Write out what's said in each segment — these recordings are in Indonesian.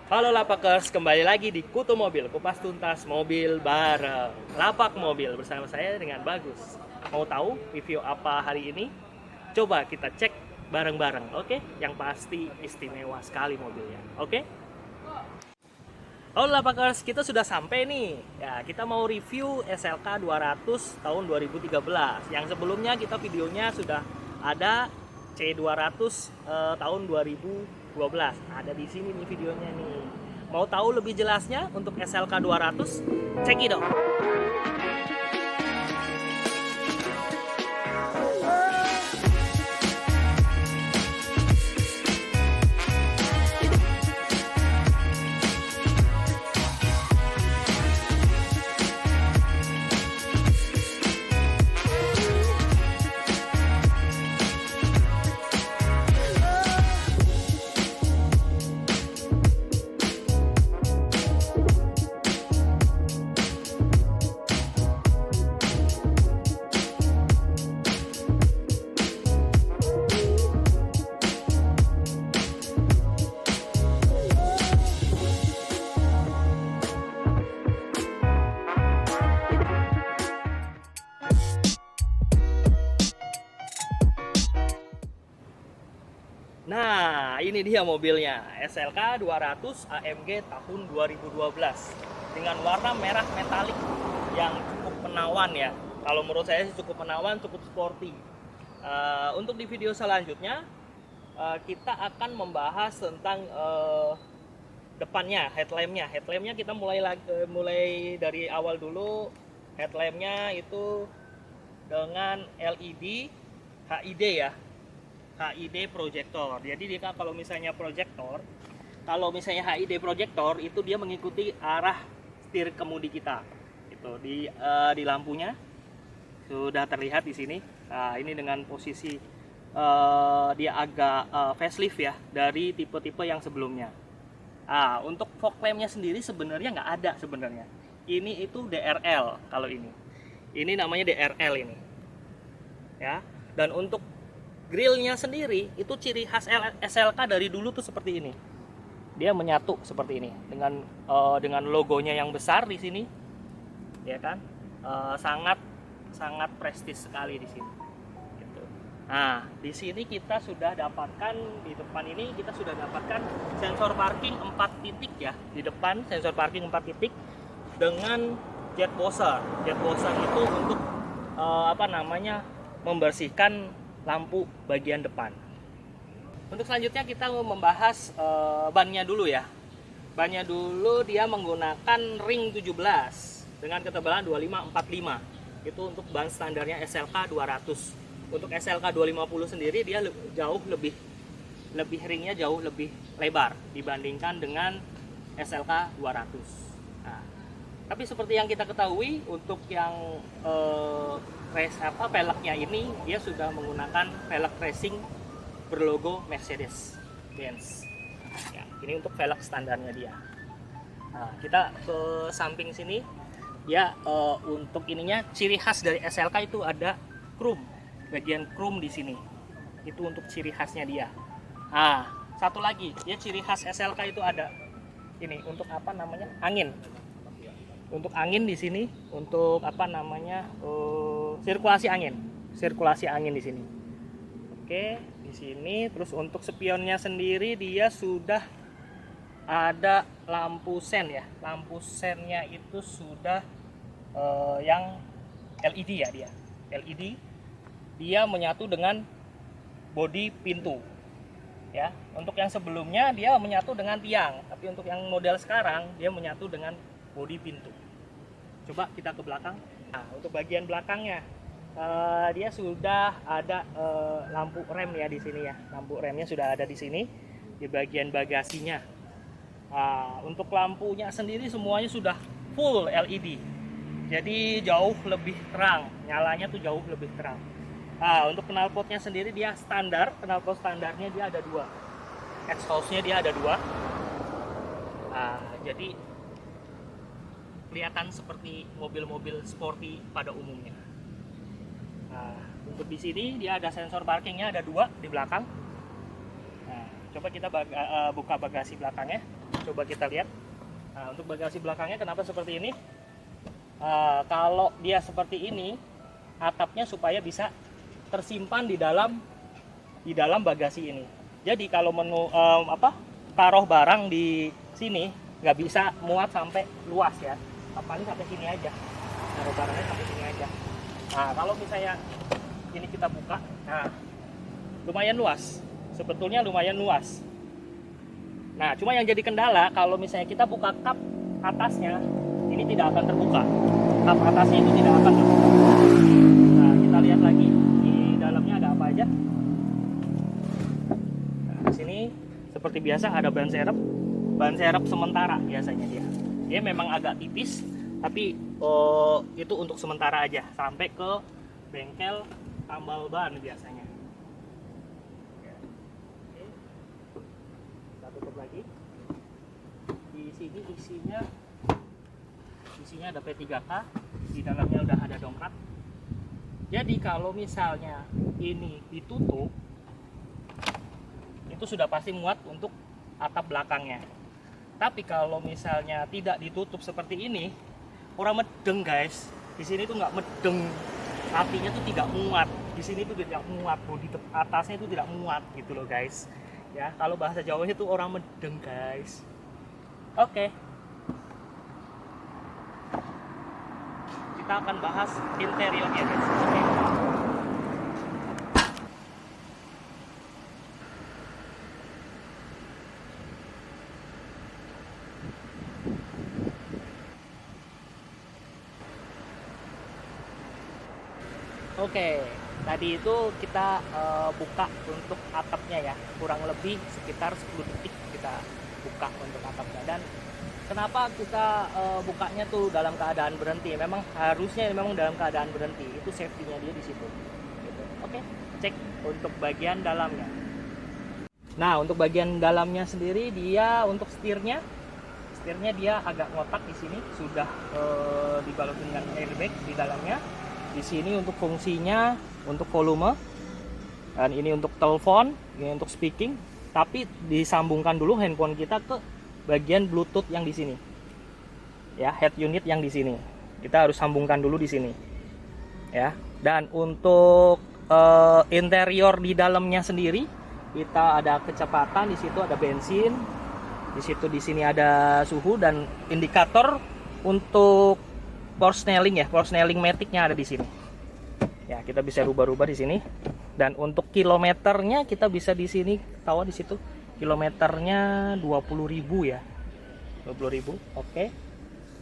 Halo Lapakers, kembali lagi di Kutu Mobil, kupas tuntas mobil bareng Lapak Mobil bersama saya dengan Bagus. Mau tahu review apa hari ini? Coba kita cek bareng-bareng, oke? Yang pasti istimewa sekali mobilnya, oke? Halo Lapakers, kita sudah sampai nih. Ya, kita mau review SLK 200 tahun 2013. Yang sebelumnya kita videonya sudah ada C200 tahun 2012. Ada di sini nih videonya nih. Mau tahu lebih jelasnya untuk SLK 200? Cekidot. Nah, ini dia mobilnya, SLK 200 AMG tahun 2012 dengan warna merah metalik yang cukup menawan ya. Kalau menurut saya sih cukup menawan, cukup sporty. Untuk di video selanjutnya kita akan membahas tentang depannya, headlampnya. Headlampnya kita mulai dari awal dulu. Headlampnya itu dengan LED HID ya. HID projector. Jadi dia kalau misalnya projector, kalau misalnya HID projector itu dia mengikuti arah setir kemudi kita. Itu di lampunya sudah terlihat di sini. Nah, ini dengan posisi dia agak facelift ya dari tipe-tipe yang sebelumnya. Untuk fog lampnya sendiri sebenarnya nggak ada sebenarnya. Ini itu DRL kalau ini. Ini namanya DRL ini. Ya. Dan untuk grillnya sendiri itu ciri khas SLK dari dulu tuh seperti ini. Dia menyatu seperti ini dengan logonya yang besar di sini, ya kan? Sangat prestis sekali di sini. Gitu. Nah, di sini kita sudah dapatkan di depan ini kita sudah dapatkan sensor parking 4 titik ya. Di depan sensor parking 4 titik dengan jet washer. Jet washer itu untuk membersihkan lampu bagian depan. Untuk selanjutnya kita mau membahas bannya dulu ya. Bannya dulu dia menggunakan ring 17 dengan ketebalan 2545. Itu untuk ban standarnya SLK 200. Untuk SLK 250 sendiri dia jauh lebih ringnya jauh lebih lebar dibandingkan dengan SLK 200. Nah, tapi seperti yang kita ketahui untuk yang velgnya ini dia sudah menggunakan velg racing berlogo Mercedes-Benz. Ya, ini untuk velg standarnya dia. Nah, kita ke samping sini ya, untuk ininya ciri khas dari SLK itu ada chrome, bagian chrome di sini. Itu untuk ciri khasnya dia. Satu lagi, dia ciri khas SLK itu ada ini untuk angin. Untuk angin di sini, untuk sirkulasi angin di sini. Oke, di sini terus untuk spionnya sendiri dia sudah ada lampu sen ya. Lampu sennya itu sudah yang LED ya dia. LED dia menyatu dengan bodi pintu. Ya, untuk yang sebelumnya dia menyatu dengan tiang, tapi untuk yang model sekarang dia menyatu dengan bodi pintu. Coba kita ke belakang. Nah, untuk bagian belakangnya dia sudah ada lampu rem ya di sini ya. Lampu remnya sudah ada di sini di bagian bagasinya. Untuk lampunya sendiri semuanya sudah full LED. Jadi jauh lebih terang, nyalanya tuh jauh lebih terang. Untuk knalpotnya sendiri dia standar, knalpot standarnya dia ada 2. Exhaustnya dia ada 2. Jadi kelihatan seperti mobil-mobil sporty pada umumnya. Untuk di sini dia ada sensor parkingnya ada 2 di belakang. Coba kita buka bagasi belakangnya. Coba kita lihat. Nah, untuk bagasi belakangnya kenapa seperti ini? Kalau dia seperti ini, atapnya supaya bisa tersimpan di dalam bagasi ini. Jadi kalau taruh barang di sini nggak bisa muat sampai luas ya, paling sampai sini aja. Taruh barangnya sampai sini aja. Nah, kalau misalnya ini kita buka, nah lumayan luas. Sebetulnya lumayan luas. Nah, cuma yang jadi kendala kalau misalnya kita buka kap atasnya, ini tidak akan terbuka. Kap atasnya itu tidak akan terbuka. Nah, kita lihat lagi di dalamnya ada apa aja. Nah, di sini seperti biasa ada ban serep sementara biasanya dia. Dia memang agak tipis, tapi itu untuk sementara aja sampai ke bengkel tambal ban biasanya. Tutup lagi. Di sini isinya ada P3K, di dalamnya udah ada dongkrak. Jadi kalau misalnya ini ditutup, itu sudah pasti muat untuk atap belakangnya. Tapi kalau misalnya tidak ditutup seperti ini, orang medeng guys. Di sini tuh nggak medeng, apinya tuh tidak muat. Di sini tuh tidak muat, bodi atasnya itu tidak muat gitu loh guys. Ya, kalau bahasa Jawanya itu orang medeng guys. Oke. Kita akan bahas interiornya guys. Oke. Oke, tadi itu kita buka untuk atapnya ya, kurang lebih sekitar 10 detik kita buka untuk atapnya. Dan kenapa kita bukanya tuh dalam keadaan berhenti? Memang harusnya dalam keadaan berhenti, itu safety-nya dia di situ. Gitu. Oke, cek untuk bagian dalamnya. Nah, untuk bagian dalamnya sendiri dia untuk setirnya dia agak ngotak di sini, sudah dibalut dengan airbag di dalamnya. Di sini untuk fungsinya untuk volume, dan ini untuk telepon, ini untuk speaking. Tapi disambungkan dulu handphone kita ke bagian Bluetooth yang di sini, ya, head unit yang di sini. Kita harus sambungkan dulu di sini, ya. Dan untuk interior di dalamnya sendiri, kita ada kecepatan, di situ ada bensin, di sini ada suhu dan indikator untuk power snelling matic-nya ada di sini. Ya, kita bisa rubah-rubah di sini. Dan untuk kilometernya kita bisa di sini, tahu di situ. Kilometernya 20.000 ya. 20.000. Oke.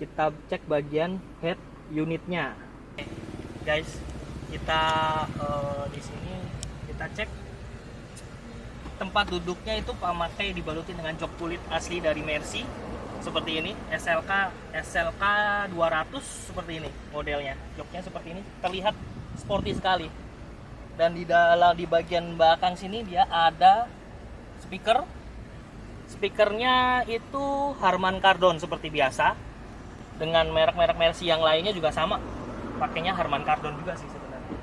Kita cek bagian head unitnya. Guys, kita di sini kita cek tempat duduknya itu pemakai dibaluti dengan jok kulit asli dari Mercy. Seperti ini, SLK 200 seperti ini modelnya. Joknya seperti ini, terlihat sporty sekali. Dan di bagian belakang sini dia ada speaker. Speakernya itu Harman Kardon seperti biasa. Dengan merek-merek Mercy yang lainnya juga sama. Pakainya Harman Kardon juga sih sebenarnya.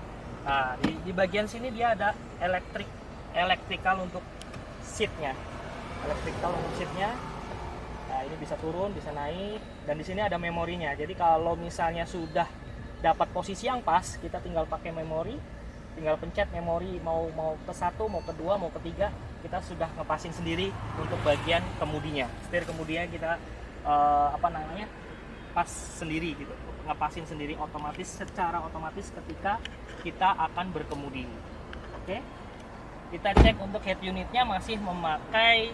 Nah, di bagian sini dia ada electrical untuk seatnya. Nah, ini bisa turun, bisa naik, dan di sini ada memorinya. Jadi kalau misalnya sudah dapat posisi yang pas, kita tinggal pakai memori, tinggal pencet memori mau ke 1, mau ke 2, mau ke 3, kita sudah ngepasin sendiri untuk bagian kemudinya. Setir kemudinya kita pas sendiri gitu, ngepasin sendiri secara otomatis ketika kita akan berkemudi. Oke. Kita cek untuk head unitnya masih memakai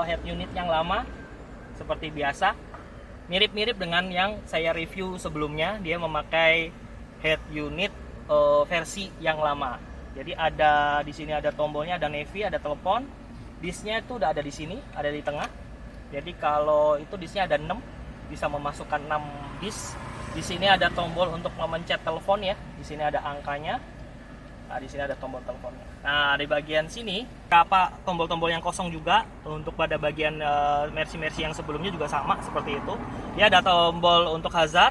head unit yang lama seperti biasa, mirip-mirip dengan yang saya review sebelumnya. Dia memakai head unit versi yang lama. Jadi ada di sini ada tombolnya, ada navy, ada telepon. Disknya itu udah ada di sini, ada di tengah. Jadi kalau itu disknya ada 6, bisa memasukkan 6 disk. Di sini ada tombol untuk memencet telepon ya. Di sini ada angkanya. Nah, di sini ada tombol teleponnya. Nah, di bagian sini apa tombol-tombol yang kosong juga. Untuk pada bagian Mercy yang sebelumnya juga sama seperti itu. Dia ada tombol untuk hazard,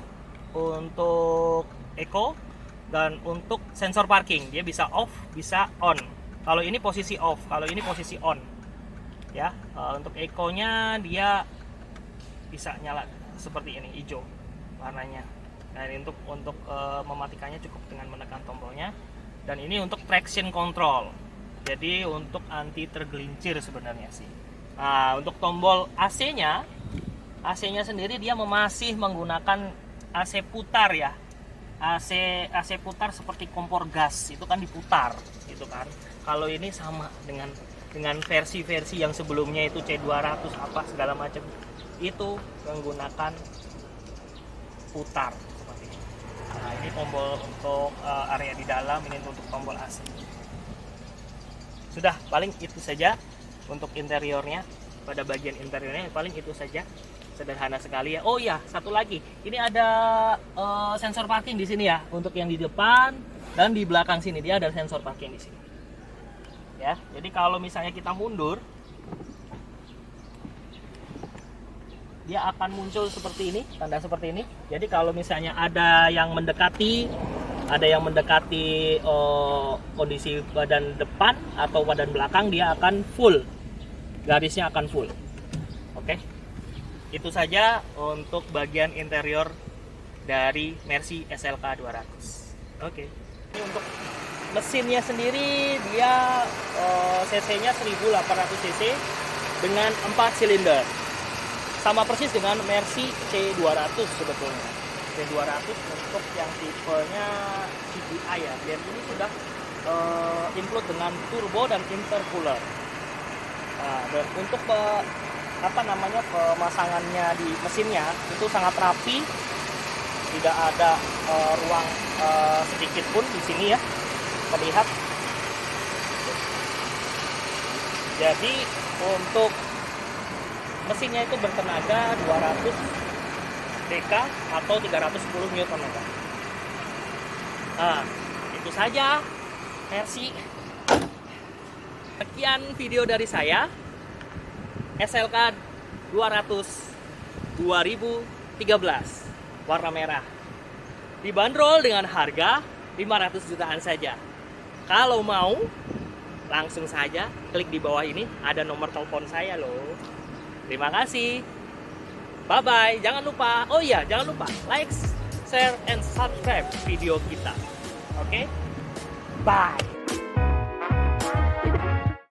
untuk eco, dan untuk sensor parking. Dia bisa off, bisa on. Kalau ini posisi off, kalau ini posisi on. ya. Untuk eco-nya dia bisa nyala seperti ini, hijau warnanya. Nah, ini untuk mematikannya cukup dengan menekan tombolnya. Dan ini untuk traction control, jadi untuk anti tergelincir sebenarnya sih. Nah, untuk tombol AC-nya sendiri dia masih menggunakan AC putar ya. AC putar seperti kompor gas, itu kan diputar gitu kan. Kalau ini sama dengan versi-versi yang sebelumnya itu C200 apa segala macam, itu menggunakan putar seperti ini. Nah, ini tombol untuk area di dalam, ini untuk tombol AC. Sudah, paling itu saja untuk interiornya. Pada bagian interiornya paling itu saja, sederhana sekali ya. Oh iya, satu lagi, ini ada sensor parking di sini ya, untuk yang di depan dan di belakang sini dia ada sensor parking di sini. Ya, jadi kalau misalnya kita mundur, dia akan muncul seperti ini, tanda seperti ini. Jadi kalau misalnya ada yang mendekati kondisi badan depan atau badan belakang, dia akan full, garisnya akan full. Oke, itu saja untuk bagian interior dari Mercy SLK 200. Oke, ini untuk mesinnya sendiri, dia cc-nya 1800 cc dengan 4 silinder. Sama persis dengan Mercy C200 sebetulnya. C200 untuk yang tipenya CGI ya. Dan ini sudah include dengan turbo dan intercooler. Nah, dan untuk pemasangannya di mesinnya itu sangat rapi. Tidak ada ruang sedikit pun di sini ya. Terlihat. Jadi untuk mesinnya itu bertenaga 200 dk atau 310 Nm. Nah, itu saja Mercy. Sekian video dari saya, SLK 200 2013 warna merah, dibanderol dengan harga 500 jutaan saja. Kalau mau, langsung saja klik di bawah ini, ada nomor telepon saya loh. Terima kasih. Bye-bye. Jangan lupa, like, share, and subscribe video kita. Oke? Bye.